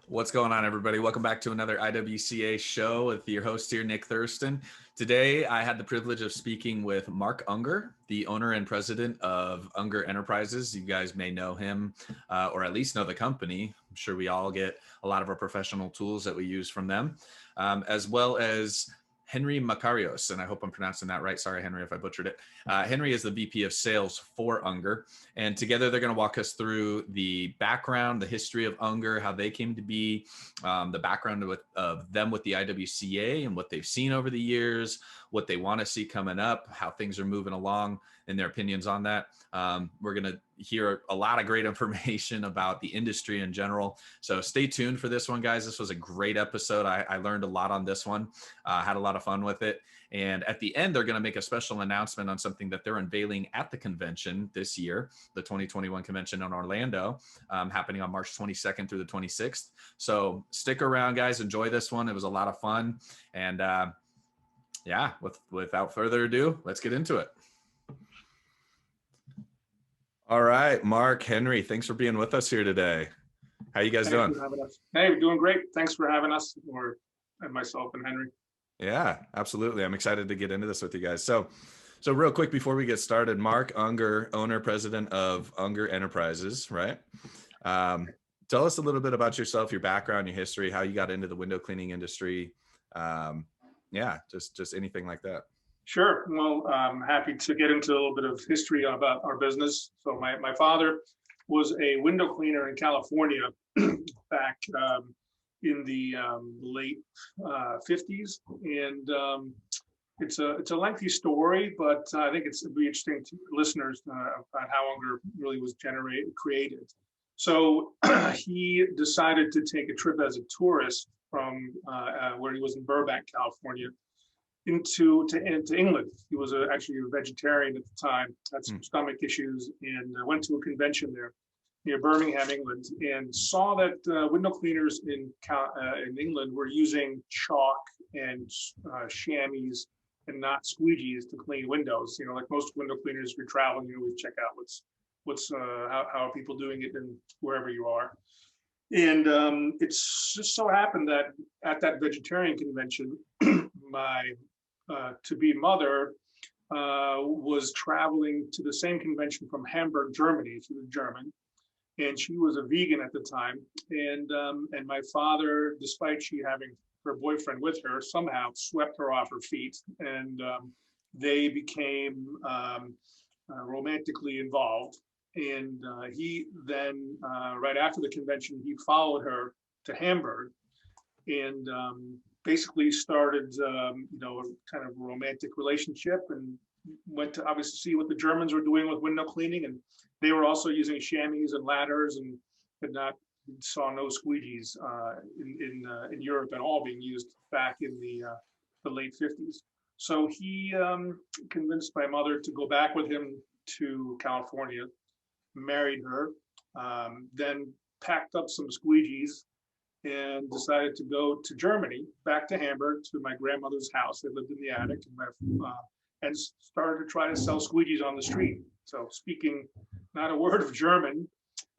What's going on, everybody? Welcome back to another IWCA show with your host here, Nick Thurston. Today, I had the privilege of speaking with Mark Unger, the owner and president of Unger Enterprises. You guys may know him, or at least know the company. I'm sure we all get a lot of our professional tools that we use from them, as well as Henry Macarios, and I hope I'm pronouncing that right. Sorry, Henry, if I butchered it. Henry is the VP of Sales for Unger, and together they're going to walk us through the background, the history of Unger, how they came to be, the background of them with the IWCA and what they've seen over the years, what they want to see coming up, how things are moving along, and their opinions on that. We're going to hear a lot of great information about the industry in general. So stay tuned for this one, guys. This was a great episode. I learned a lot on this one, had a lot of fun with it. And at the end, they're going to make a special announcement on something that they're unveiling at the convention this year, the 2021 convention in Orlando, happening on March 22nd through the 26th. So stick around, guys. Enjoy this one. It was a lot of fun. And yeah, without further ado, let's get into it. All right, Mark, Henry, thanks for being with us here today. How you guys doing? Hey, we're doing great. Thanks for having us, and myself and Henry. Yeah, absolutely. I'm excited to get into this with you guys. So real quick before we get started, Mark Unger, owner, president of Unger Enterprises, right? Tell us a little bit about yourself, your background, your history, how you got into the window cleaning industry. Yeah, just anything like that. Sure. Well, I'm happy to get into a little bit of history about our business. So my father was a window cleaner in California back in the late 50s. And it's a lengthy story, but I think it'd be interesting to listeners about how Unger really was created. So he decided to take a trip as a tourist from where he was in Burbank, California, into England. He was actually a vegetarian at the time, had some stomach issues, and went to a convention there near Birmingham, England, and saw that window cleaners in England were using chalk and chamois and not squeegees to clean windows. You know, like most window cleaners, if you're traveling, you always check out how are people doing it in wherever you are. And it's just so happened that at that vegetarian convention, my to-be mother was traveling to the same convention from Hamburg, Germany. She was German, and she was a vegan at the time. And my father, despite she having her boyfriend with her, somehow swept her off her feet, and they became romantically involved. And he then, right after the convention, he followed her to Hamburg, and basically started, a kind of romantic relationship, and went to obviously see what the Germans were doing with window cleaning, and they were also using chamois and ladders, and saw no squeegees in Europe at all being used back in the late 50s. So he convinced my mother to go back with him to California, married her, then packed up some squeegees and decided to go to Germany, back to Hamburg, to my grandmother's house. They lived in the attic, and started to try to sell squeegees on the street. So speaking not a word of German,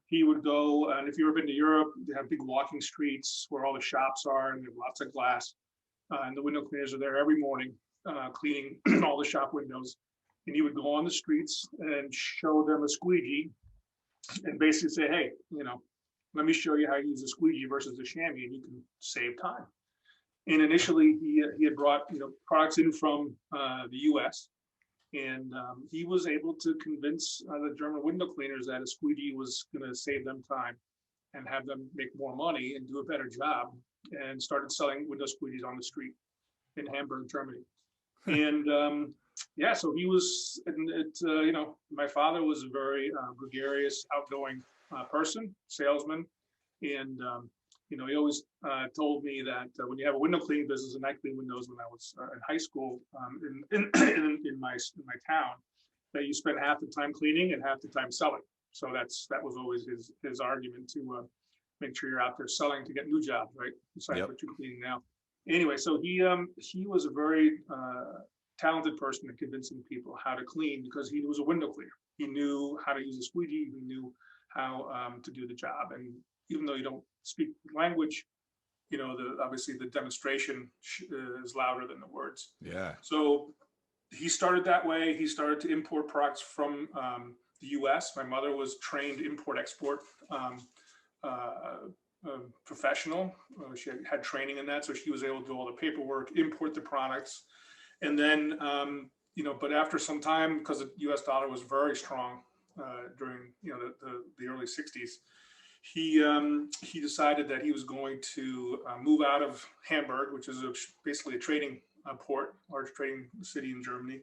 he would go, and if you've ever been to Europe, they have big walking streets where all the shops are, and they have lots of glass. And the window cleaners are there every morning, cleaning all the shop windows. And he would go on the streets and show them a squeegee and basically say, hey, let me show you how you use a squeegee versus a chamois, and you can save time. And initially, he had brought products in from the U.S., and he was able to convince the German window cleaners that a squeegee was going to save them time and have them make more money and do a better job, and started selling window squeegees on the street in Hamburg, Germany. And yeah, so he was, my father was a very gregarious, outgoing person, salesman. And, he always told me that when you have a window cleaning business, and I cleaned windows when I was in high school in my town, that you spend half the time cleaning and half the time selling. So that was always his argument, to make sure you're out there selling to get new jobs, right? Besides what you're cleaning now. Anyway, so he was a very talented person at convincing people how to clean, because he was a window cleaner. He knew how to use a squeegee. He knew how to do the job. And even though you don't speak language, obviously the demonstration is louder than the words. Yeah. So he started that way. He started to import products from the U.S. My mother was trained import-export professional. She had training in that, so she was able to do all the paperwork, import the products, and then but after some time, because the U.S. dollar was very strong during the early '60s, he decided that he was going to move out of Hamburg, which is basically a trading port, large trading city in Germany,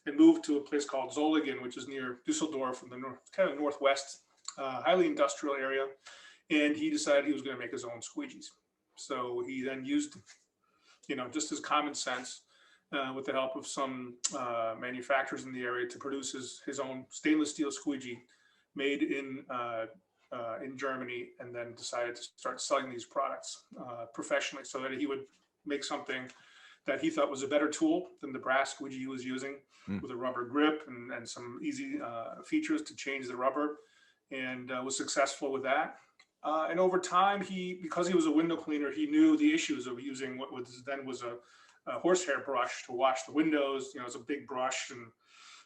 and move to a place called Solingen, which is near Düsseldorf in the kind of northwest, highly industrial area. And he decided he was going to make his own squeegees. So he then used, just his common sense, with the help of some manufacturers in the area, to produce his own stainless steel squeegee made in Germany, and then decided to start selling these products professionally, so that he would make something that he thought was a better tool than the brass squeegee he was using, with a rubber grip and some easy features to change the rubber, and was successful with that. And over time, because he was a window cleaner, he knew the issues of using what was a horsehair brush to wash the windows. It's a big brush, and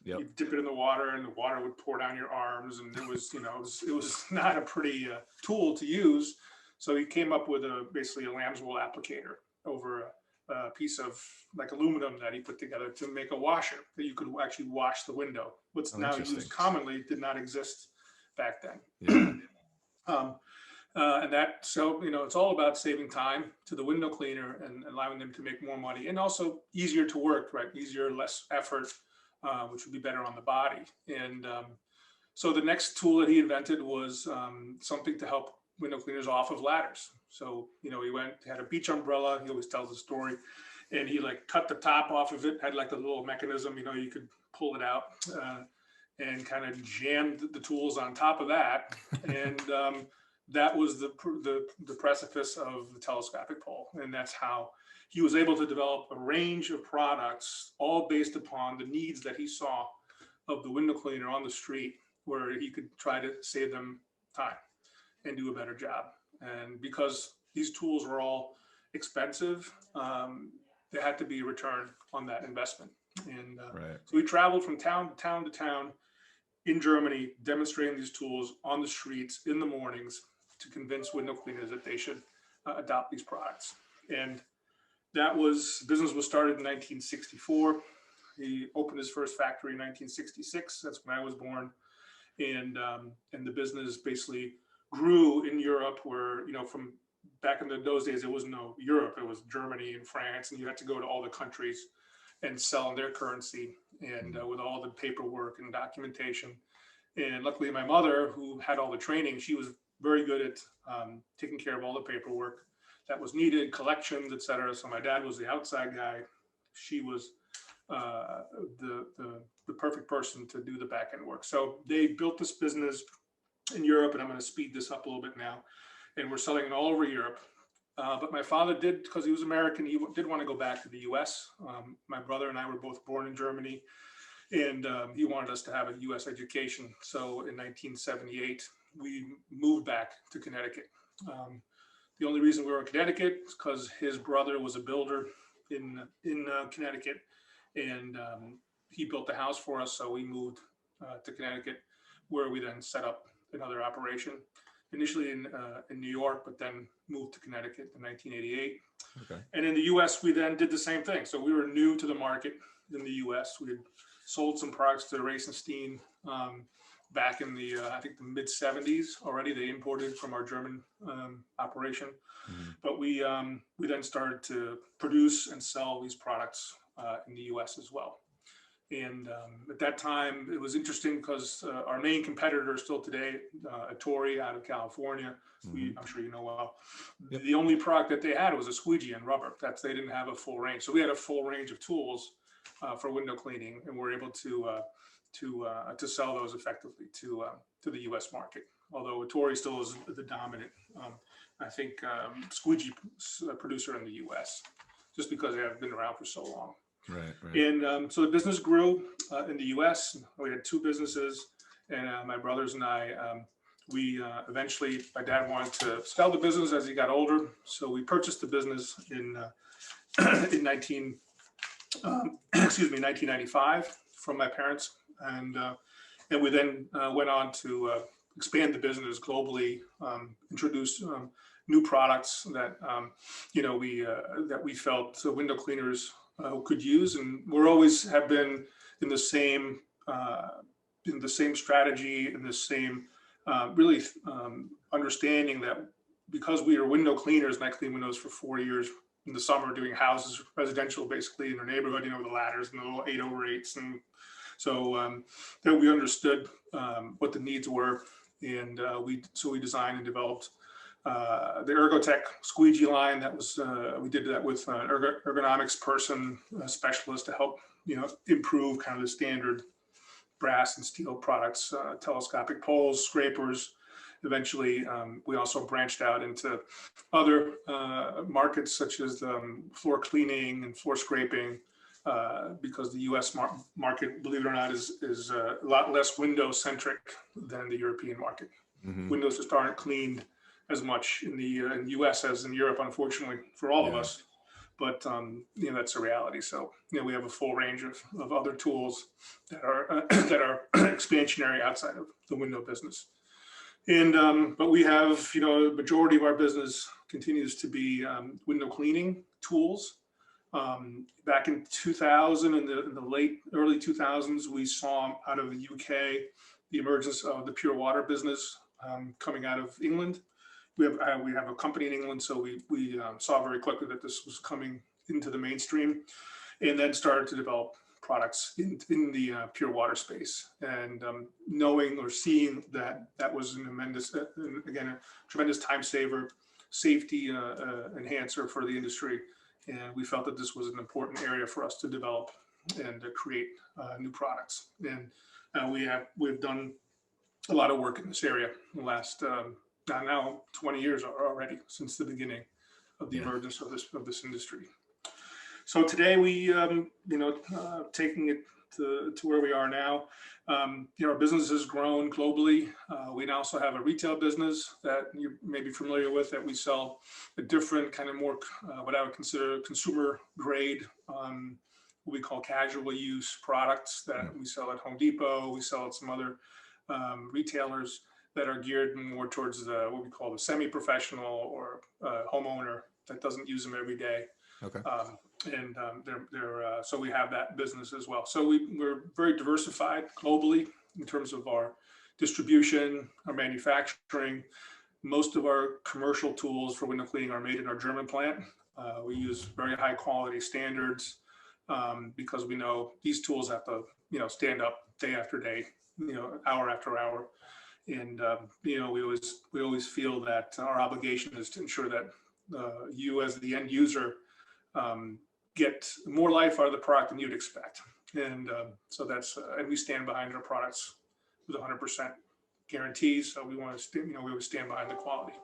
you dip it in the water, and the water would pour down your arms, and it was not a pretty tool to use. So he came up with basically a lamb's wool applicator over a piece of like aluminum that he put together to make a washer that you could actually wash the window. What's now used commonly did not exist back then. Yeah. And it's all about saving time to the window cleaner and allowing them to make more money, and also easier to work, right? Easier, less effort, which would be better on the body. And so the next tool that he invented was something to help window cleaners off of ladders. So, he had a beach umbrella. He always tells the story, and he cut the top off of it, had a little mechanism, you could pull it out and kind of jammed the tools on top of that. And that was the precipice of the telescopic pole. And that's how he was able to develop a range of products, all based upon the needs that he saw of the window cleaner on the street, where he could try to save them time and do a better job. And because these tools were all expensive, there had to be a return on that investment. And so we traveled from town to town in Germany, demonstrating these tools on the streets in the mornings to convince window cleaners that they should adopt these products. And business was started in 1964. He opened his first factory in 1966. That's when I was born. And the business basically grew in Europe, where, from back in those days, there was no Europe. It was Germany and France, and you had to go to all the countries and sell in their currency, and with all the paperwork and documentation. And luckily, my mother, who had all the training, she was very good at taking care of all the paperwork that was needed, collections, et cetera. So my dad was the outside guy. She was the perfect person to do the back end work. So they built this business in Europe, and I'm going to speed this up a little bit now. And we're selling it all over Europe. But my father did, because he was American, he did want to go back to the US. My brother and I were both born in Germany, and he wanted us to have a US education. So in 1978, we moved back to Connecticut. The only reason we were in Connecticut is because his brother was a builder in Connecticut, and he built the house for us. So we moved to Connecticut, where we then set up another operation, initially in New York, but then moved to Connecticut in 1988. Okay. And in the US, we then did the same thing. So we were new to the market in the US. We had sold some products to Rasenstein back in I think the mid 70s already. They imported from our German operation. Mm-hmm. But we then started to produce and sell these products in the US as well. And at that time, it was interesting because our main competitor still today, Ettore out of California, I'm sure you know well. Yep. The only product that they had was a squeegee and rubber. They didn't have a full range. So we had a full range of tools for window cleaning, and we're able to sell those effectively to the U.S. market. Although Ettore still is the dominant, I think, squeegee producer in the U.S. just because they have been around for so long. Right. And so the business grew in the U.S. We had two businesses, and my brothers and I eventually, my dad wanted to sell the business as he got older, so we purchased the business in 1995 from my parents, and we then went on to expand the business globally, introduce new products that that we felt window cleaners could use, and we're always have been in the same strategy, in the same really understanding that because we are window cleaners, and I cleaned windows for 4 years in the summer, doing houses, residential, basically in our neighborhood, with the ladders and the little 8/8s, and so that we understood what the needs were, and we designed and developed the Ergotech squeegee line. That was we did that with an ergonomics person, a specialist, to help improve kind of the standard brass and steel products, telescopic poles, scrapers. Eventually, we also branched out into other markets such as floor cleaning and floor scraping, because the U.S. market, believe it or not, is a lot less window centric than the European market. Mm-hmm. Windows just aren't cleaned as much in the U.S. as in Europe, unfortunately, for all of us. But that's a reality. So we have a full range of other tools that are expansionary outside of the window business. And but we have the majority of our business continues to be window cleaning tools. Back in 2000, in the early 2000s, we saw out of the UK the emergence of the pure water business coming out of England. We have a company in England, so we saw very quickly that this was coming into the mainstream, and then started to develop products in the pure water space. And knowing or seeing that was a tremendous time saver, safety enhancer for the industry, and we felt that this was an important area for us to develop and to create new products. And we've done a lot of work in this area in the last now 20 years already, since the beginning of the emergence of this industry. So today we taking it to where we are now. Our business has grown globally. We also have a retail business that you may be familiar with, that we sell a different kind of more what I would consider consumer grade, what we call casual use products that we sell at Home Depot. We sell at some other retailers that are geared more towards what we call the semi-professional or homeowner that doesn't use them every day. Okay. So we have that business as well. So we're very diversified globally in terms of our distribution, our manufacturing. Most of our commercial tools for window cleaning are made in our German plant. We use very high quality standards because we know these tools have to stand up day after day, hour after hour. And we always feel that our obligation is to ensure that you as the end user get more life out of the product than you'd expect. And so that's and we stand behind our products with 100% guarantees. So we want to we always stand behind the quality.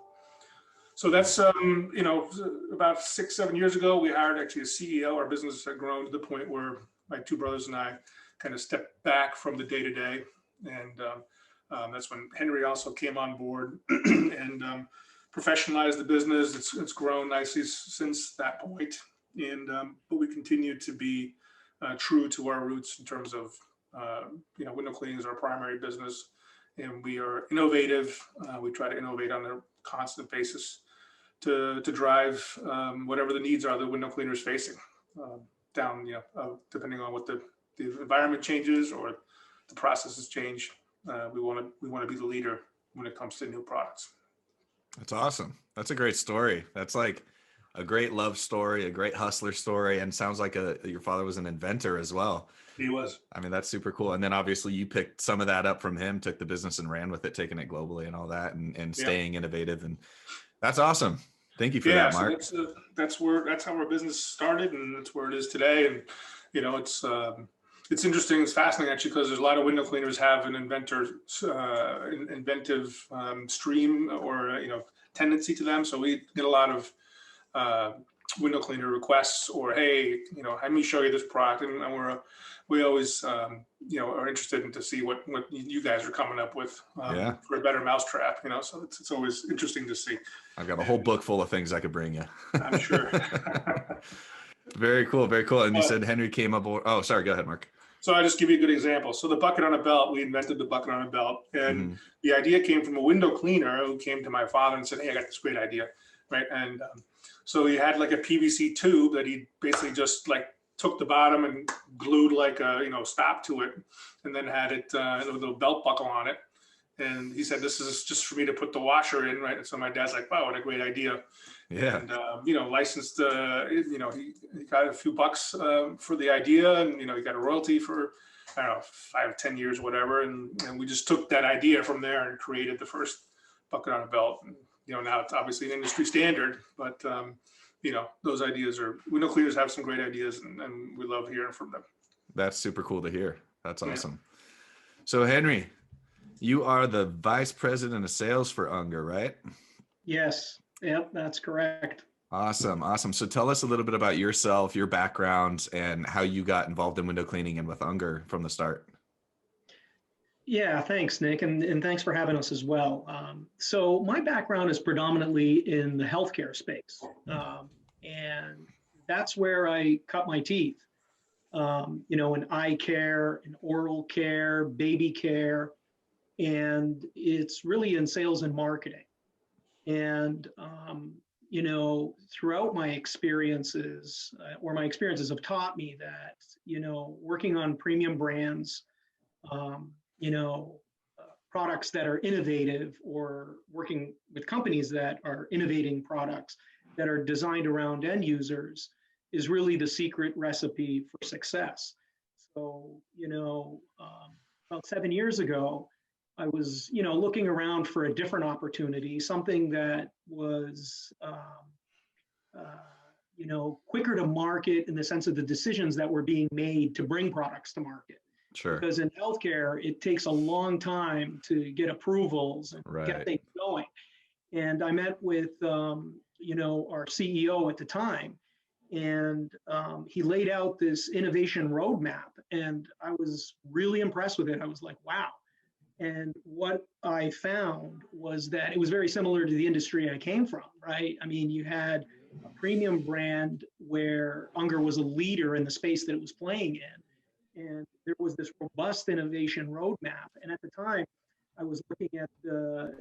So that's about 6-7 years ago, we hired actually a CEO. Our business had grown to the point where my two brothers and I kind of stepped back from the day-to-day, and that's when Henry also came on board and professionalized the business. It's grown nicely since that point, and but we continue to be true to our roots in terms of window cleaning is our primary business, and we are innovative. We try to innovate on a constant basis to drive whatever the needs are the window cleaners facing down, depending on what the environment changes or the processes change. We want to be the leader when it comes to new products. That's awesome. That's a great story. That's like a great love story, a great hustler story, and sounds like your father was an inventor as well. He was. I mean, that's super cool. And then obviously you picked some of that up from him, took the business and ran with it, taking it globally and all that, and staying innovative. And that's awesome. Thank you for that, Mark. So that's how our business started, and that's where it is today. And it's interesting. It's fascinating actually, because there's a lot of window cleaners have an inventive stream or tendency to them. So we get a lot of window cleaner requests, or hey, let me show you this product, and we always are interested in to see what you guys are coming up with for a better mousetrap. So it's always interesting to see. I've got a whole book full of things I could bring you. I'm sure. Very cool, very cool. And you said Henry came up. Oh, sorry. Go ahead, Mark. So I'll just give you a good example. So the bucket on a belt, we invented the bucket on a belt, and the idea came from a window cleaner who came to my father and said, "Hey, I got this great idea," right? And so he had like a PVC tube that he basically just like took the bottom and glued like a stop to it, and then had it with a little belt buckle on it. And he said, "This is just for me to put the washer in," right? And so my dad's like, "Wow, what a great idea!" Yeah. And licensed. He got a few bucks for the idea, and he got a royalty for, I don't know, 5 or 10 years, whatever. And we just took that idea from there and created the first bucket on a belt. And, now it's obviously an industry standard, but those ideas window cleaners have some great ideas, and we love hearing from them. That's super cool to hear. That's awesome. Yeah. So Henry, you are the vice president of sales for Unger, right? Yes. Yep, that's correct. Awesome. So tell us a little bit about yourself, your background, and how you got involved in window cleaning and with Unger from the start. Yeah, thanks, Nick, and thanks for having us as well. So my background is predominantly in the healthcare space, and that's where I cut my teeth. In eye care, in oral care, baby care, and it's really in sales and marketing. And, throughout my experiences, my experiences have taught me that, working on premium brands, products that are innovative, or working with companies that are innovating products that are designed around end users is really the secret recipe for success. So, about 7 years ago, I was, looking around for a different opportunity, something that was, quicker to market in the sense of the decisions that were being made to bring products to market. Sure. Because in healthcare, it takes a long time to get approvals and get things going. And I met with, our CEO at the time, and he laid out this innovation roadmap, and I was really impressed with it. I was like, wow. And what I found was that it was very similar to the industry I came from, right? I mean, you had a premium brand where Unger was a leader in the space that it was playing in. And there was this robust innovation roadmap. And at the time, I was looking at the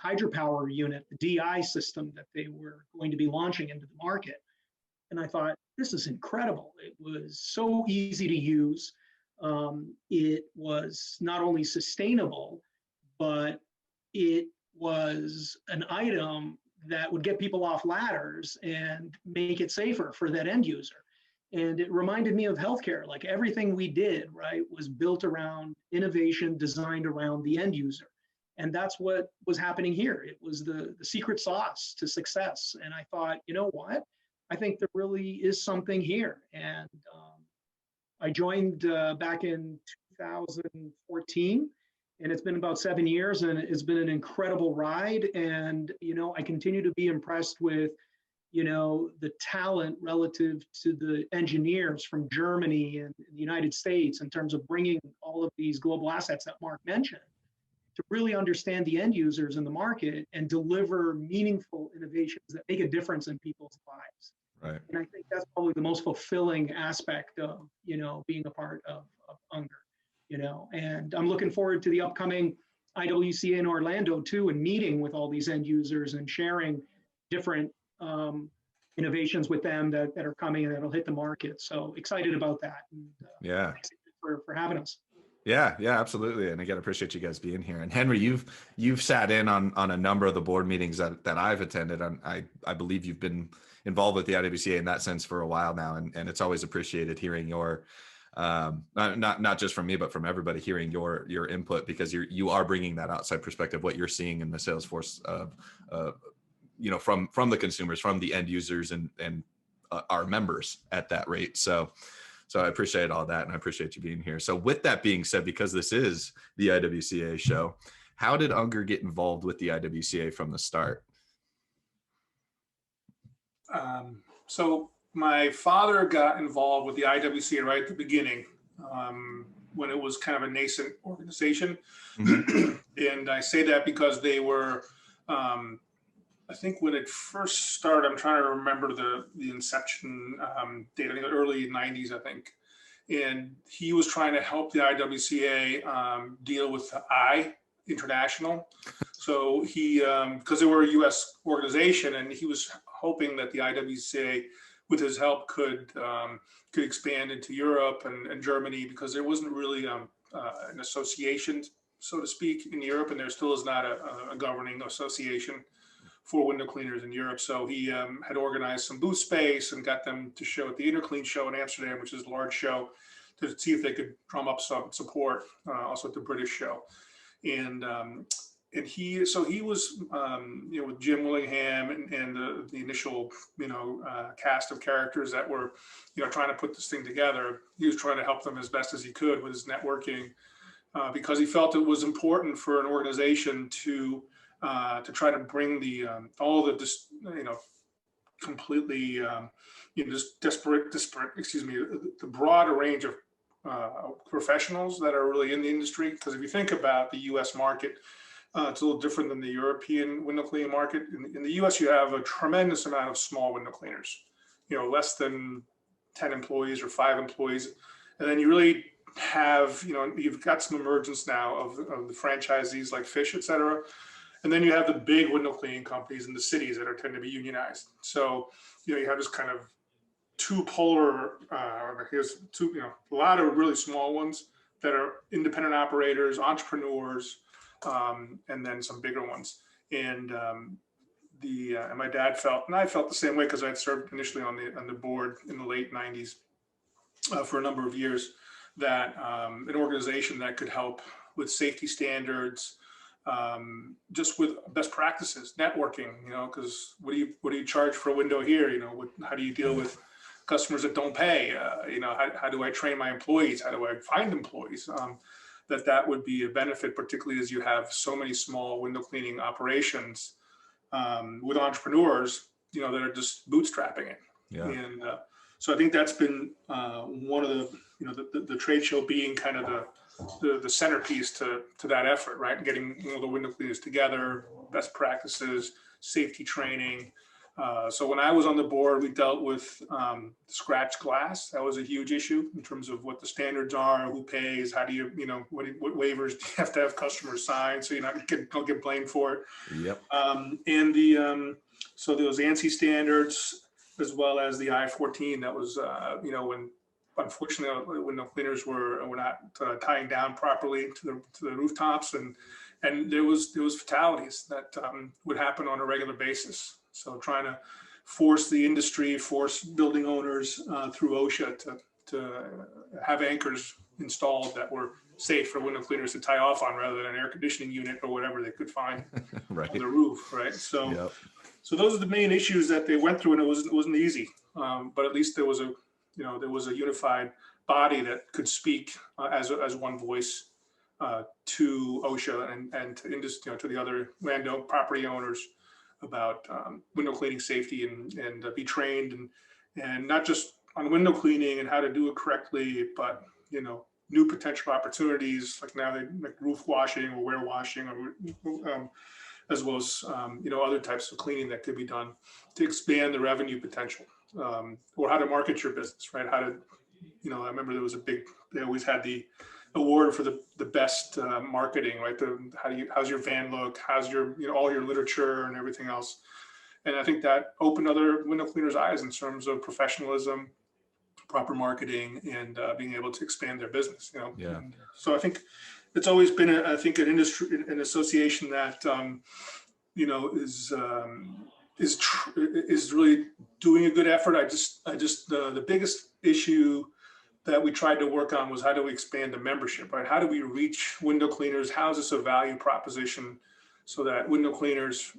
hydropower unit, the DI system that they were going to be launching into the market. And I thought, this is incredible. It was so easy to use. It was not only sustainable, but it was an item that would get people off ladders and make it safer for that end user. And it reminded me of healthcare. Like everything we did, right, was built around innovation, designed around the end user. And that's what was happening here. It was the secret sauce to success. And I thought, you know what? I think there really is something here. And I joined back in 2014, and it's been about 7 years, and it's been an incredible ride. And, I continue to be impressed with, the talent relative to the engineers from Germany and the United States in terms of bringing all of these global assets that Mark mentioned to really understand the end users in the market and deliver meaningful innovations that make a difference in people's lives. Right. And I think that's probably the most fulfilling aspect of, being a part of Unger, and I'm looking forward to the upcoming IWCA in Orlando too, and meeting with all these end users and sharing different innovations with them that are coming and that'll hit the market. So excited about that. And, thanks for having us. Yeah, absolutely. And again, I appreciate you guys being here. And Henry, you've sat in on a number of the board meetings that I've attended. I believe you've been involved with the IWCA in that sense for a while now. And it's always appreciated hearing your, not just from me, but from everybody, hearing your input, because you are bringing that outside perspective, what you're seeing in the sales force of, from the consumers, from the end users and our members at that rate. So I appreciate all that, and I appreciate you being here. So with that being said, because this is the IWCA show, how did Unger get involved with the IWCA from the start? So my father got involved with the IWCA right at the beginning, when it was kind of a nascent organization. Mm-hmm. And I say that because they were, I think when it first started, I'm trying to remember the inception date, I think the early 90s, I think. And he was trying to help the IWCA deal with the International. So he, because they were a U.S. organization, and he was hoping that the IWCA, with his help, could expand into Europe and Germany, because there wasn't really an association, so to speak, in Europe, and there still is not a governing association for window cleaners in Europe. So he had organized some booth space and got them to show at the Interclean show in Amsterdam, which is a large show, to see if they could drum up some support, also at the British show. And he was, with Jim Willingham and the initial, cast of characters that were, trying to put this thing together. He was trying to help them as best as he could with his networking, because he felt it was important for an organization to try to bring the all the just completely just disparate, the broader range of professionals that are really in the industry. Because if you think about the U.S. market, it's a little different than the European window cleaning market. In the U.S., you have a tremendous amount of small window cleaners, less than 10 employees or 5 employees, and then you really have, you've got some emergence now of the franchisees like Fish, et cetera. And then you have the big window cleaning companies in the cities that tend to be unionized. So, you have this kind of two polar, here's two, a lot of really small ones that are independent operators, entrepreneurs, and then some bigger ones. And and my dad felt, and I felt the same way, because I'd served initially on the board in the late 90s for a number of years, that an organization that could help with safety standards, just with best practices, networking, because what do you charge for a window here? How do you deal with customers that don't pay? How do I train my employees? How do I find employees? That would be a benefit, particularly as you have so many small window cleaning operations with entrepreneurs, that are just bootstrapping it. Yeah. And so I think that's been one of the trade show being kind of the centerpiece to that effort, right? Getting the window cleaners together, best practices, safety training. So when I was on the board, we dealt with scratch glass. That was a huge issue in terms of what the standards are, who pays, how do you, what waivers do you have to have customers sign so don't get blamed for it. Yep. And so those ANSI standards, as well as the I-14, that was, when unfortunately window cleaners were not tying down properly to the rooftops, and there was fatalities that would happen on a regular basis. So trying to force the industry, force building owners through OSHA to have anchors installed that were safe for window cleaners to tie off on, rather than an air conditioning unit or whatever they could find right on the roof, right? So, yep. So those are the main issues that they went through, and it wasn't easy. But at least there was a unified body that could speak as one voice to OSHA and to industry, to the other property owners about window cleaning safety, and be trained and not just on window cleaning and how to do it correctly, but new potential opportunities like now like roof washing or wear washing, or as well as other types of cleaning that could be done to expand the revenue potential, or how to market your business, right? How to, I remember they always had the award for the best marketing, right? How's your van look? How's your, all your literature and everything else? And I think that opened other window cleaners' eyes in terms of professionalism, proper marketing, and being able to expand their business. Yeah. And so I think it's always been, an industry, an association that is really doing a good effort. I just the biggest issue that we tried to work on was how do we expand the membership, right? How do we reach window cleaners? How is this a value proposition so that window cleaners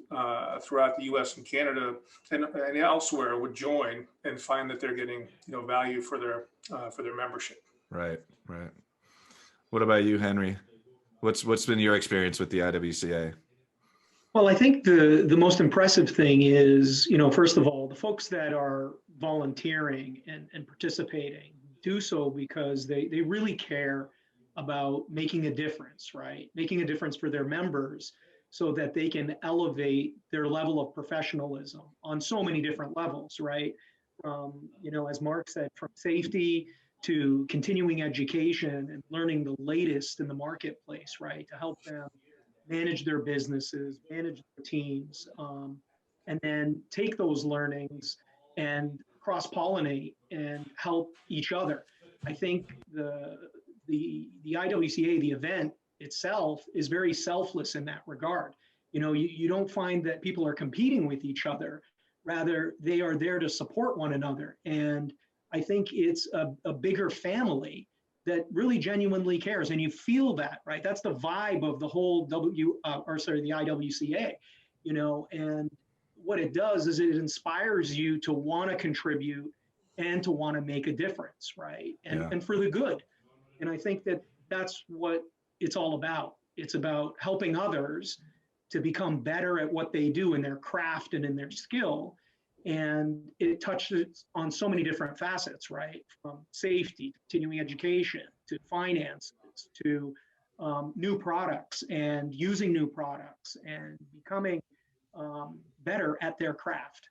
throughout the U.S. and Canada and elsewhere would join and find that they're getting value for their membership? Right. What about you, Henry? What's been your experience with the IWCA? Well, I think the most impressive thing is, first of all, the folks that are volunteering and participating do so because they really care about making a difference, right? Making a difference for their members so that they can elevate their level of professionalism on so many different levels, right? As Mark said, from safety to continuing education and learning the latest in the marketplace, right? To help them manage their businesses, manage their teams, and then take those learnings and cross-pollinate and help each other. I think the IWCA, the event itself, is very selfless in that regard. You don't find that people are competing with each other. Rather, they are there to support one another. And I think it's a bigger family that really genuinely cares, and you feel that, right? That's the vibe of the whole the IWCA, and what it does is it inspires you to want to contribute and to want to make a difference, right? And for the good. And I think that that's what it's all about. It's about helping others to become better at what they do in their craft and in their skill. And it touches on so many different facets, right? From safety, continuing education, to finances, to new products and using new products and becoming better at their craft.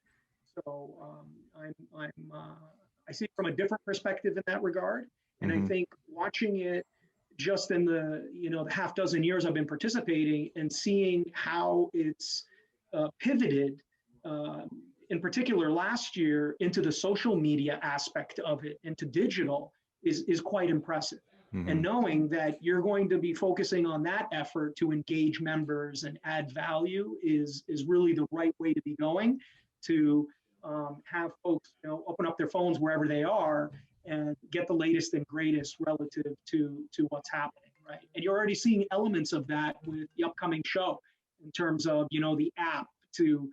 So I see it from a different perspective in that regard. And I think watching it just in the half dozen years I've been participating and seeing how it's pivoted, in particular last year, into the social media aspect of it, into digital, is quite impressive. And knowing that you're going to be focusing on that effort to engage members and add value is really the right way to be going, to have folks open up their phones wherever they are and get the latest and greatest relative to what's happening, right? And you're already seeing elements of that with the upcoming show in terms of the app to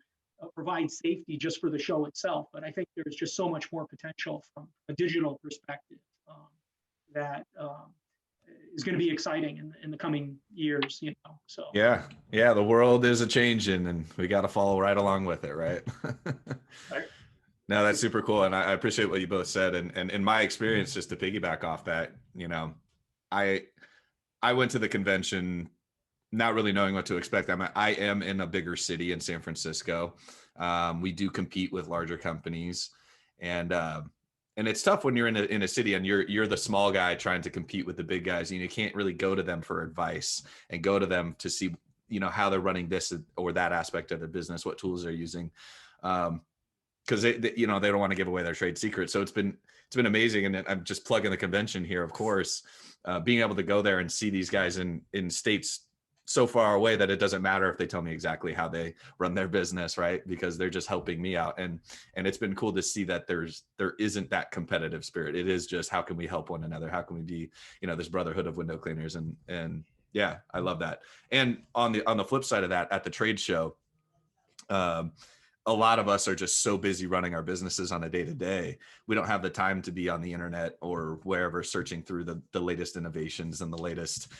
provide safety just for the show itself. But I think there's just so much more potential from a digital perspective that is going to be exciting in the coming years, so. Yeah. The world is a changing and we got to follow right along with it. Right. Right. No, that's super cool. And I appreciate what you both said. And in my experience, just to piggyback off that, I went to the convention not really knowing what to expect. I am in a bigger city in San Francisco. We do compete with larger companies, and it's tough when you're in a city and you're the small guy trying to compete with the big guys. You can't really go to them for advice and go to them to see how they're running this or that aspect of their business, what tools they're using, because they don't want to give away their trade secrets. So it's been amazing, and I'm just plugging the convention here, of course, being able to go there and see these guys in states so far away that it doesn't matter if they tell me exactly how they run their business, right? Because they're just helping me out. And it's been cool to see that there isn't that competitive spirit. It is just, how can we help one another? How can we be, this brotherhood of window cleaners? And yeah, I love that. And on the flip side of that, at the trade show, a lot of us are just so busy running our businesses on a day-to-day. We don't have the time to be on the internet or wherever searching through the latest innovations and the latest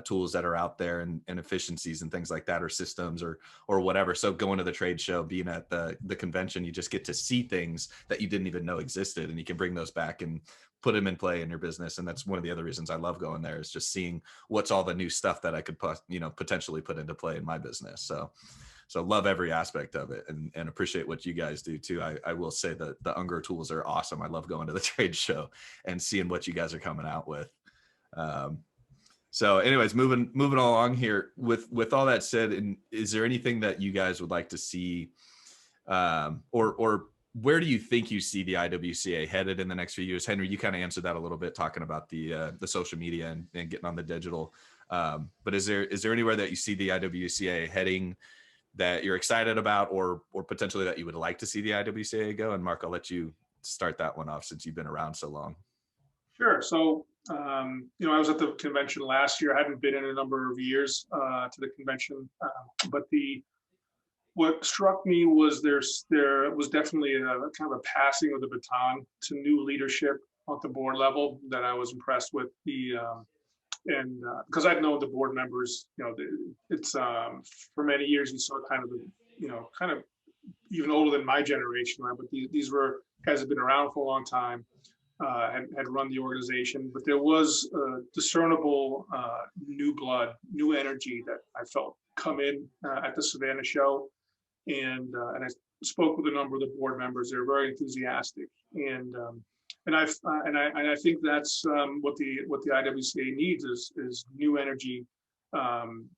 tools that are out there and efficiencies and things like that, or systems or whatever. So going to the trade show, being at the convention, you just get to see things that you didn't even know existed, and you can bring those back and put them in play in your business. And that's one of the other reasons I love going there, is just seeing what's all the new stuff that I could potentially put into play in my business. So love every aspect of it, and appreciate what you guys do too. I will say that the Unger tools are awesome. I love going to the trade show and seeing what you guys are coming out with. So anyways, moving along here with all that said, and is there anything that you guys would like to see, or where do you think you see the IWCA headed in the next few years? Henry, you kind of answered that a little bit, talking about the social media and getting on the digital. But is there anywhere that you see the IWCA heading that you're excited about, or potentially that you would like to see the IWCA go? And Mark, I'll let you start that one off since you've been around so long. Sure. So, I was at the convention last year. I hadn't been in a number of years to the convention, but what struck me was there was definitely a kind of a passing of the baton to new leadership at the board level that I was impressed with. And because I'd known the board members, it's for many years you saw kind of kind of even older than my generation, right? But these were guys have been around for a long time, had run the organization, but there was discernible new blood, new energy that I felt come in at the Savannah show, and I spoke with a number of the board members. They're very enthusiastic, and I think that's what the IWCA needs is new energy,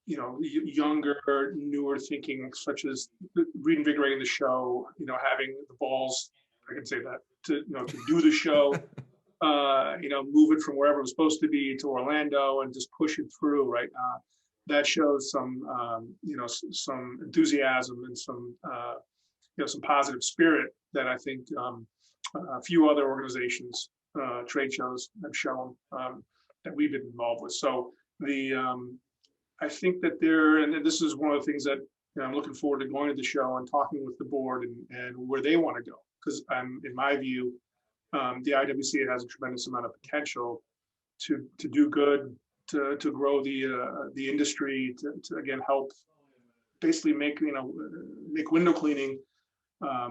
younger, newer thinking, such as reinvigorating the show, having the balls, I can say that, to do the show, move it from wherever it was supposed to be to Orlando and just push it through, right? That shows some enthusiasm and some positive spirit that I think a few other organizations, trade shows have shown that we've been involved with. So I think that and this is one of the things that I'm looking forward to going to the show and talking with the board and where they want to go. Because in my view, the IWCA has a tremendous amount of potential to do good, to grow the industry, to again help basically make window cleaning a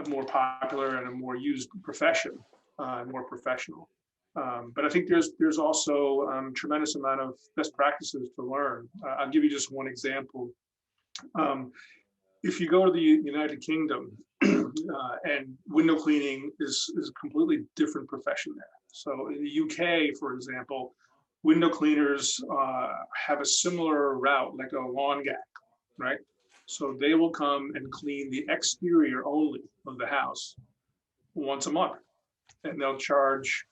more popular and a more used profession, more professional. But I think there's also tremendous amount of best practices to learn. I'll give you just one example. If you go to the United Kingdom, and window cleaning is a completely different profession there. So in the UK, for example, window cleaners have a similar route, like a lawn gag, right? So they will come and clean the exterior only of the house once a month, and they'll charge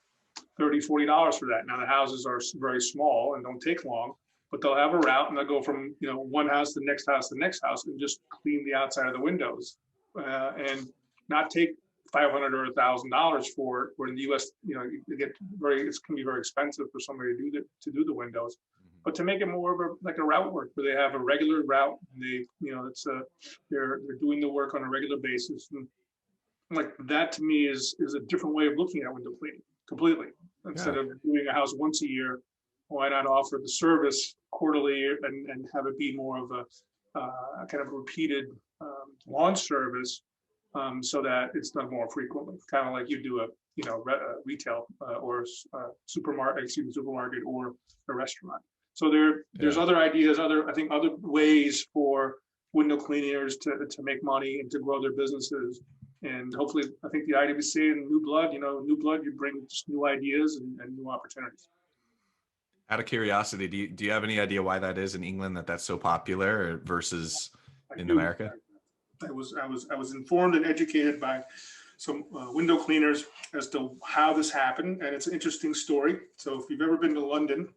$30, $40 for that. Now the houses are very small and don't take long, but they'll have a route and they'll go from one house to the next house to the next house and just clean the outside of the windows, and not take $500 or $1,000 for it. Where in the U.S., it can be very expensive for somebody to do the windows. But to make it more of a route work, where they have a regular route, and they're doing the work on a regular basis, and like that to me is a different way of looking at window cleaning completely. Instead of doing a house once a year, why not offer the service quarterly and have it be more of a kind of repeated lawn service, so that it's done more frequently, kind of like you do a retail or supermarket or a restaurant. So there's other ideas, other ways for window cleaners to make money and to grow their businesses. And hopefully, I think the IWCA and new blood, you bring just new ideas and new opportunities. Out of curiosity, do you have any idea why that is in England, that's so popular versus in America? I was informed and educated by some window cleaners as to how this happened, and it's an interesting story. So if you've ever been to London,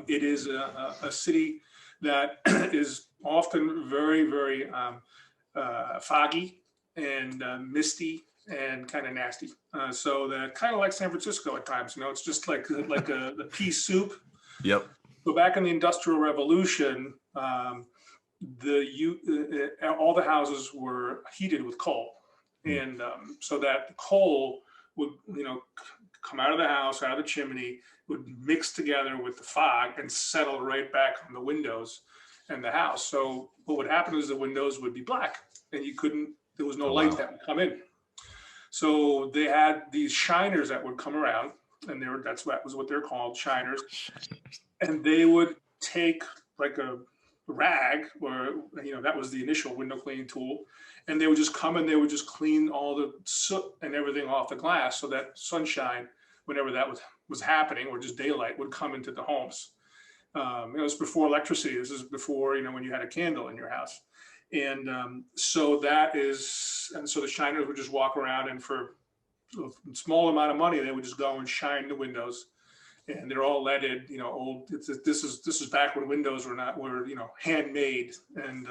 it is a city that is often very, very foggy and misty and kind of nasty. So that kind of like San Francisco at times. It's just like the pea soup. Yep. So back in the Industrial Revolution, all the houses were heated with coal, and so that the coal would come out of the house, out of the chimney, would mix together with the fog and settle right back on the windows and the house. So what would happen is the windows would be black, and there was no light that would come in. So they had these shiners that would come around, and that was what they're called, shiners. And they would take like a rag, or that was the initial window cleaning tool, and they would just come and they would just clean all the soot and everything off the glass, so that sunshine, whenever that was happening, or just daylight, would come into the homes. It was before electricity. This is before when you had a candle in your house. And so the shiners would just walk around, and for a small amount of money, they would just go and shine the windows, and they're all leaded, old. This is back when windows were handmade, and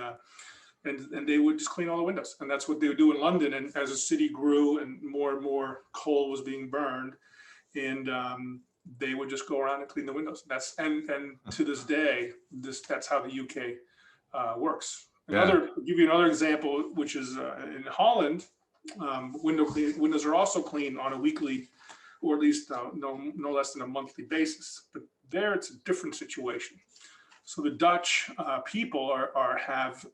they would just clean all the windows, and that's what they would do in London. And as the city grew and more coal was being burned, and they would just go around and clean the windows. And to this day, that's how the UK works. I'll give you another example, which is in Holland, windows are also cleaned on a weekly or at least no less than a monthly basis. But there, it's a different situation. So the Dutch people have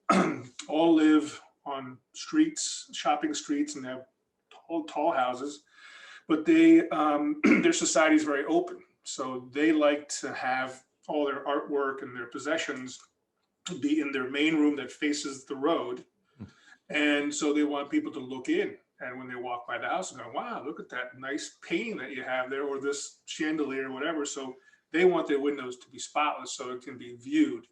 all live on streets, shopping streets, and they have tall houses, but their society is very open. So they like to have all their artwork and their possessions be in their main room that faces the road. And so they want people to look in. And when they walk by the house, and go, wow, look at that nice painting that you have there, or this chandelier or whatever. So they want their windows to be spotless so it can be viewed.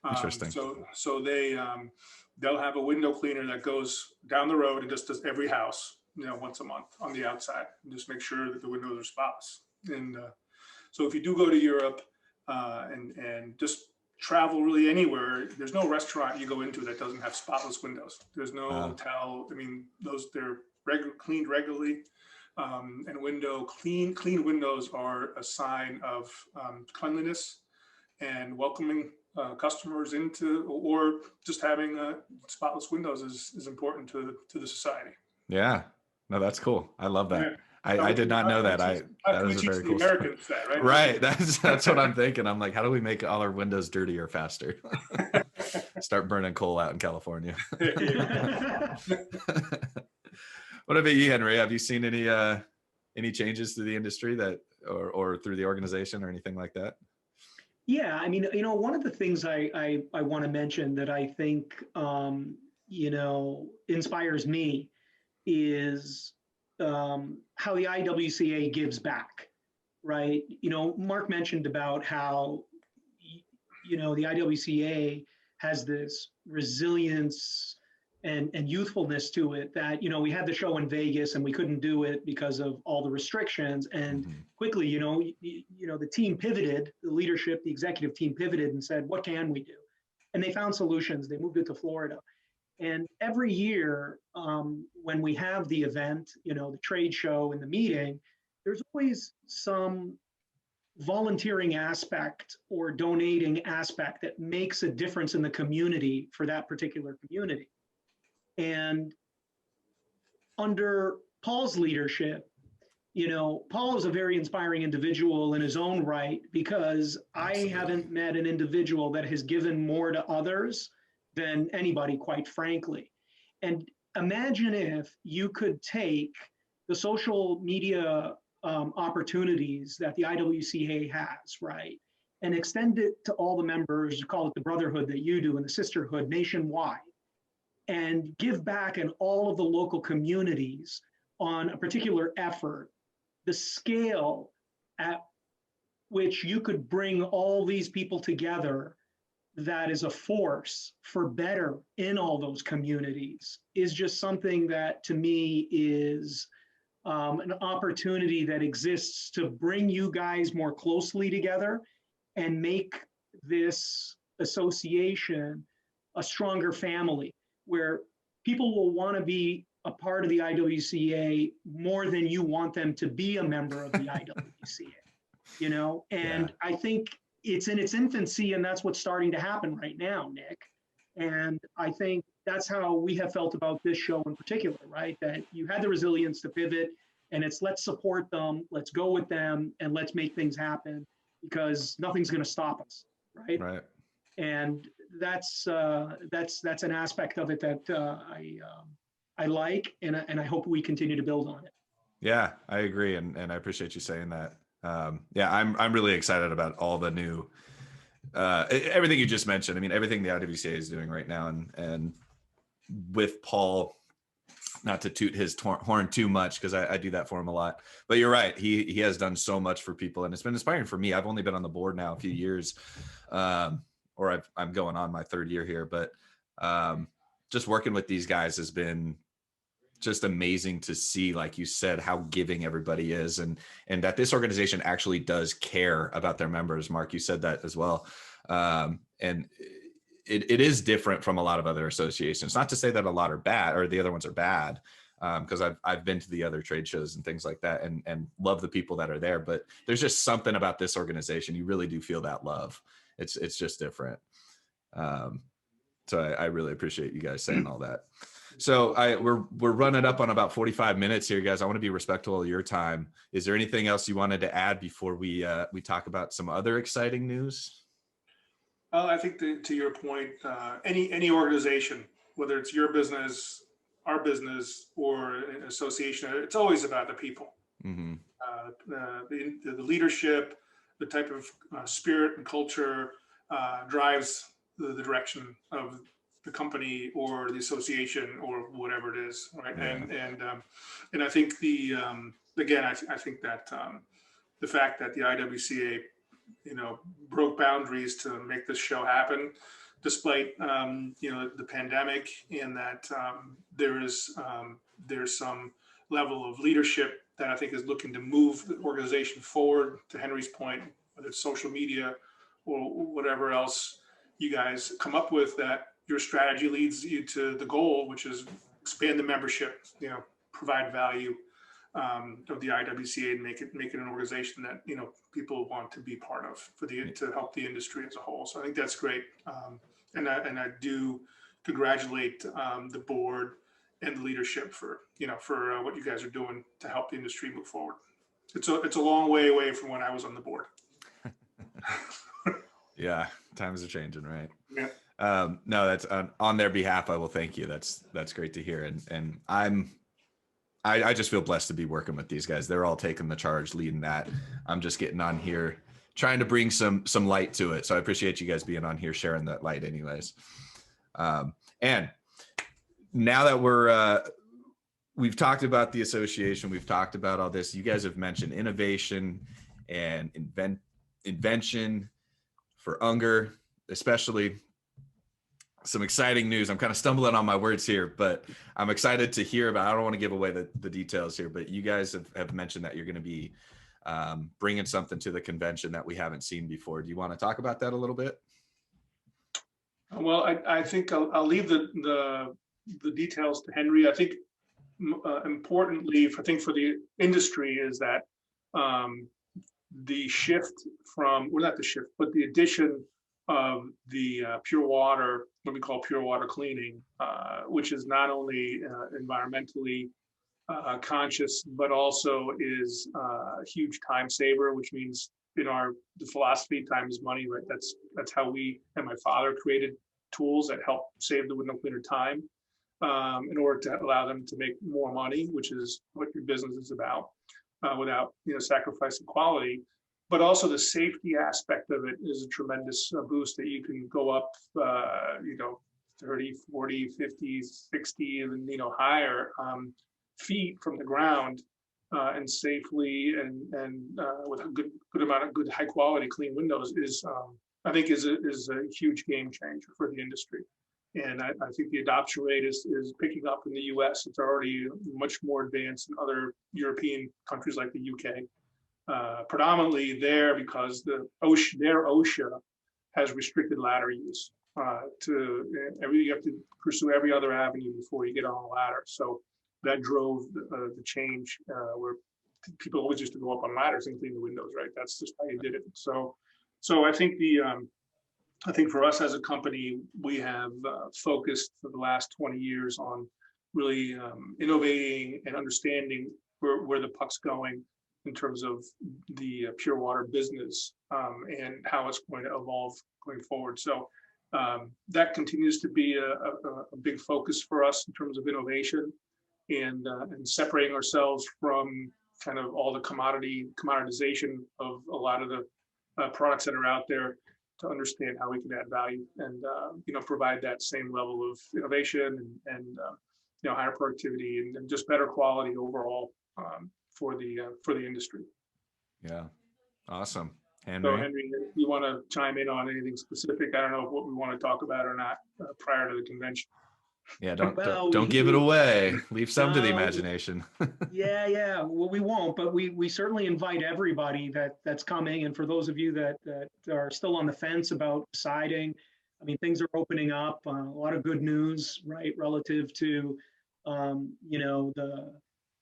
Interesting. So they'll have a window cleaner that goes down the road and just does every house, once a month on the outside, and just make sure that the windows are spotless. And so if you do go to Europe and just travel really anywhere, there's no restaurant you go into that doesn't have spotless windows. There's no hotel. I mean, they're cleaned regularly, and clean windows are a sign of cleanliness and welcoming customers into, or just having spotless windows is important to the society. Yeah, no, that's cool. I love that. Yeah. I did not know that. That was a very cool story. That, right? Right. That's what I'm thinking. I'm like, how do we make all our windows dirtier faster? Start burning coal out in California. What about you, Henry? Have you seen any changes to the industry that, or through the organization or anything like that? Yeah, I mean, one of the things I want to mention that I think, inspires me is how the IWCA gives back, right? Mark mentioned about how, the IWCA has this resilience and youthfulness to it that, we had the show in Vegas and we couldn't do it because of all the restrictions. And quickly, the team pivoted, the leadership, the executive team pivoted and said, what can we do? And they found solutions. They moved it to Florida. And every year when we have the event, the trade show and the meeting, there's always some volunteering aspect or donating aspect that makes a difference in the community for that particular community. And under Paul's leadership, Paul is a very inspiring individual in his own right, because I haven't met an individual that has given more to others than anybody, quite frankly. And imagine if you could take the social media opportunities that the IWCA has, right, and extend it to all the members, call it the brotherhood that you do and the sisterhood nationwide, and give back in all of the local communities on a particular effort, the scale at which you could bring all these people together that is a force for better in all those communities is just something that to me is an opportunity that exists to bring you guys more closely together and make this association a stronger family where people will want to be a part of the IWCA more than you want them to be a member of the IWCA, and I think it's in its infancy, and that's what's starting to happen right now, Nick. And I think that's how we have felt about this show in particular, right? That you had the resilience to pivot, and it's let's support them, let's go with them, and let's make things happen, because nothing's going to stop us, right? Right. And that's an aspect of it that I like, and I hope we continue to build on it. Yeah, I agree, and I appreciate you saying that. I'm really excited about all the new everything you just mentioned. I mean, everything the IWCA is doing right now, and with Paul, not to toot his horn too much because I do that for him a lot, but you're right. He has done so much for people, and it's been inspiring for me. I've only been on the board now a few years, or I'm going on my third year here, but just working with these guys has been just amazing to see, like you said, how giving everybody is, and that this organization actually does care about their members. Mark, you said that as well. And it is different from a lot of other associations. Not to say that a lot are bad or the other ones are bad, because I've been to the other trade shows and things like that, and love the people that are there. But there's just something about this organization. You really do feel that love. It's just different. So I really appreciate you guys saying all that. So we're running up on about 45 minutes here, guys. I want to be respectful of your time. Is there anything else you wanted to add before we talk about some other exciting news? I think to your point, any organization, whether it's your business, our business, or an association, it's always about the people. Mm-hmm. The leadership, the type of spirit and culture drives the direction of the company or the association or whatever it is, right? Yeah. And I think again, I think that the fact that the IWCA, broke boundaries to make this show happen, despite the pandemic, and that there's some level of leadership that I think is looking to move the organization forward. To Henry's point, whether it's social media or whatever else you guys come up with, that your strategy leads you to the goal, which is expand the membership, provide value of the IWCA and make it an organization that people want to be part of to help the industry as a whole. So I think that's great, and I do congratulate the board and the leadership for what you guys are doing to help the industry move forward. It's a long way away from when I was on the board. Yeah, times are changing, right? Yeah. No, that's on their behalf. I will thank you. That's great to hear, and I just feel blessed to be working with these guys. They're all taking the charge, leading that. I'm just getting on here, trying to bring some light to it. So I appreciate you guys being on here, sharing that light anyways. And now that we've talked about the association, we've talked about all this, you guys have mentioned innovation and invention for Unger, especially some exciting news. I'm kind of stumbling on my words here, but I'm excited to hear about, I don't want to give away the details here, but you guys have mentioned that you're going to be bringing something to the convention that we haven't seen before. Do you want to talk about that a little bit? Well, I think I'll leave the details to Henry. I think importantly, I think for the industry is that the shift from, well, not the shift, but the addition of the pure water, what we call pure water cleaning, which is not only environmentally conscious, but also is a huge time saver, which means the philosophy, time is money, right? That's how we and my father created tools that help save the window cleaner time in order to allow them to make more money, which is what your business is about, without sacrificing quality. But also the safety aspect of it is a tremendous boost that you can go up, 30, 40, 50, 60, even higher feet from the ground, and safely and with a good amount of good high quality clean windows is I think is a huge game changer for the industry. And I think the adoption rate is picking up in the US. It's already much more advanced in other European countries like the UK. Predominantly there because their OSHA has restricted ladder use. You have to pursue every other avenue before you get on a ladder. So that drove the change where people always used to go up on ladders and clean the windows, right? That's just how you did it. So I think I think for us as a company, we have focused for the last 20 years on really innovating and understanding where the puck's going in terms of the pure water business and how it's going to evolve going forward. So that continues to be a big focus for us in terms of innovation and separating ourselves from kind of all the commoditization of a lot of the products that are out there, to understand how we can add value and provide that same level of innovation and higher productivity and just better quality overall for the industry. Yeah, awesome. Henry. So Henry, if you want to chime in on anything specific, I don't know what we want to talk about or not prior to the convention. Yeah, don't give it away. Leave some to the imagination. Yeah. Well, we won't, but we certainly invite everybody that's coming. And for those of you that are still on the fence about deciding, I mean, things are opening up. A lot of good news, right, relative to the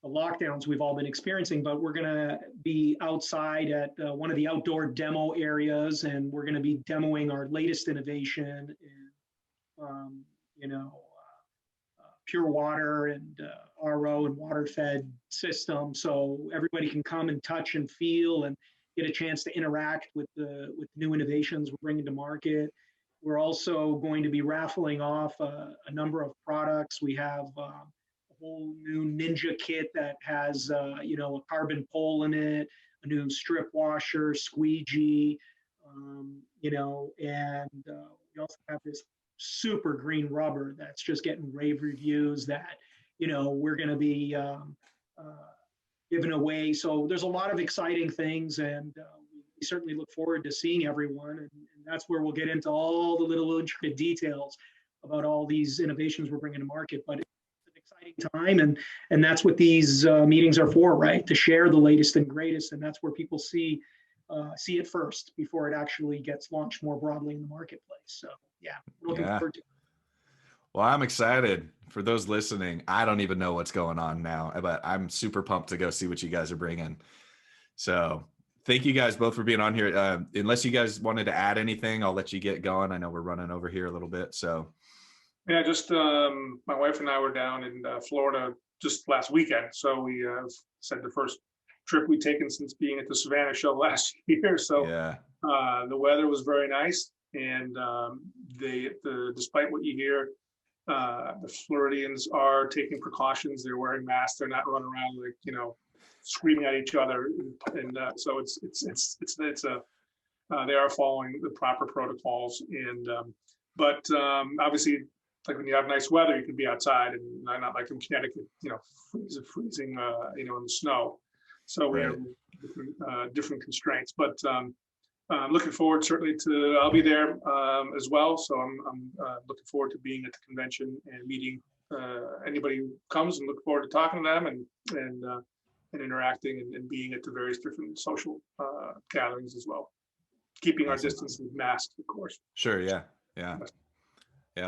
lockdowns we've all been experiencing. But we're going to be outside at one of the outdoor demo areas, and we're going to be demoing our latest innovation. And pure water and RO and water fed system. So everybody can come and touch and feel and get a chance to interact with the new innovations we're bringing to market. We're also going to be raffling off a number of products. We have a whole new Ninja kit that has, a carbon pole in it, a new strip washer, squeegee, and we also have this super green rubber that's just getting rave reviews that, we're going to be giving away. So there's a lot of exciting things, and we certainly look forward to seeing everyone. And that's where we'll get into all the little intricate details about all these innovations we're bringing to market. But it's an exciting time, and that's what these meetings are for, right? To share the latest and greatest, and that's where people see it first before it actually gets launched more broadly in the marketplace. So yeah, we're looking forward to it. Well, I'm excited. For those listening, I don't even know what's going on now, but I'm super pumped to go see what you guys are bringing. So thank you guys both for being on here. Unless you guys wanted to add anything, I'll let you get going. I know we're running over here a little bit. So yeah, just my wife and I were down in Florida just last weekend. So we said the first trip we'd taken since being at the Savannah show last year. So yeah, the weather was very nice, and despite what you hear, the Floridians are taking precautions. They're wearing masks. They're not running around screaming at each other, and so they are following the proper protocols. And but obviously, like when you have nice weather, you can be outside, and not like in Connecticut, freezing, in the snow. So we have different constraints, but I'm looking forward certainly to. I'll be there as well, so I'm looking forward to being at the convention and meeting anybody who comes, and look forward to talking to them and interacting and being at the various different social gatherings as well, keeping our distance with masks, of course. Sure, yeah.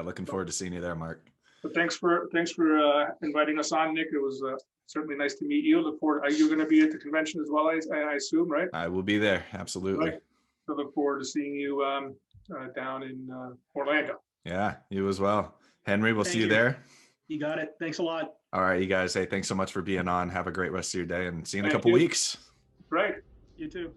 Looking forward to seeing you there, Mark. But thanks for inviting us on, Nick. It was certainly nice to meet you. Look forward. Are you going to be at the convention as well? I assume, right? I will be there. Absolutely. Right. So look forward to seeing you down in Orlando. Yeah, you as well. Henry, we'll see you there. You got it. Thanks a lot. All right, you guys. Hey, thanks so much for being on. Have a great rest of your day, and see you in a couple weeks. Right. You too.